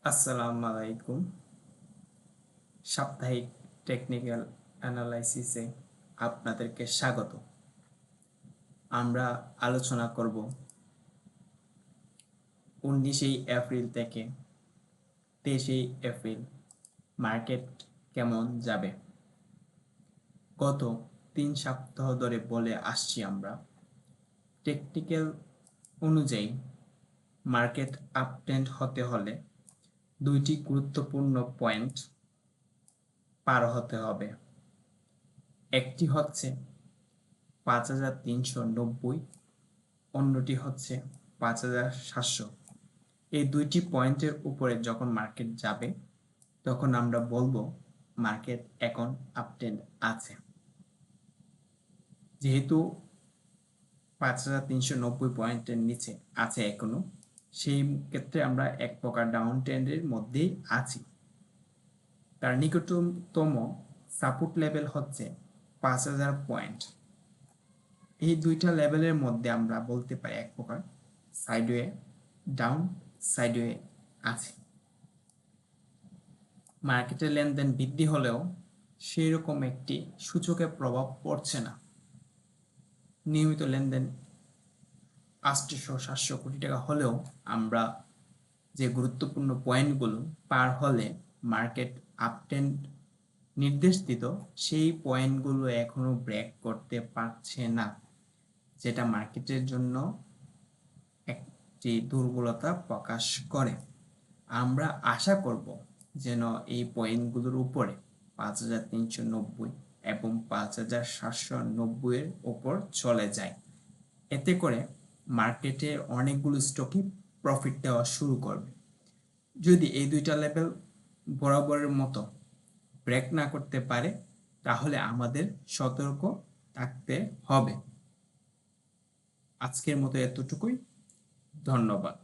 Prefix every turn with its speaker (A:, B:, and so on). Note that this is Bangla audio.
A: আসসালামু আলাইকুম। সাপ্তাহিক টেকনিক্যাল অ্যানালাইসিসে আপনাদেরকে স্বাগত। আমরা আলোচনা করব 19 এপ্রিল থেকে 23 এপ্রিল মার্কেট কেমন যাবে। গত 3 সপ্তাহ ধরে বলে আসছি আমরা, টেকনিক্যাল অনুযায়ী মার্কেট আপট্রেন্ড হতে হলে দুইটি গুরুত্বপূর্ণ পয়েন্ট পার হতে হবে। একটি হচ্ছে 5390, অন্যটি হচ্ছে 5700। এই দুইটি পয়েন্টের উপরে যখন মার্কেট যাবে তখন আমরা বলবো মার্কেট এখন আপট্রেন্ড আছে। যেহেতু 5390 পয়েন্টের নিচে আছে এখনো, সেই ক্ষেত্রে আমরা এক প্রকার ডাউন ট্রেন্ডের মধ্যেই আছি। তার নিকটতম সাপোর্ট লেভেল হচ্ছে 5000 পয়েন্ট। এই দুইটা লেভেলের মধ্যে আমরা বলতে পারি এক প্রকার সাইডওয়ে ডাউন সাইডওয়ে আছে। মার্কেটের লেনদেন বৃদ্ধি হলেও সেই রকম একটি সূচকে প্রভাব পড়ছে না। নিয়মিত লেনদেন 800-700 কোটি টাকা হলেও আমরা যে গুরুত্বপূর্ণ পয়েন্টগুলো পার হলে মার্কেট আপট্রেন্ড নির্দেশ দিত, সেই পয়েন্টগুলো এখনো ব্রেক করতে পারছে না, যেটা মার্কেটের জন্য একটি দুর্বলতা প্রকাশ করে। আমরা আশা করব যেন এই পয়েন্টগুলোর উপরে 5390 এবং 5790 এর উপর চলে যায়। এতে করে মার্কেটে অনেকগুলো স্টকই প্রফিট দেওয়া শুরু করবে। যদি এই দুইটা লেভেল বরাবরের মতো ব্রেক না করতে পারে তাহলে আমাদের সতর্ক থাকতে হবে। আজকের মতো এতটুকুই। ধন্যবাদ।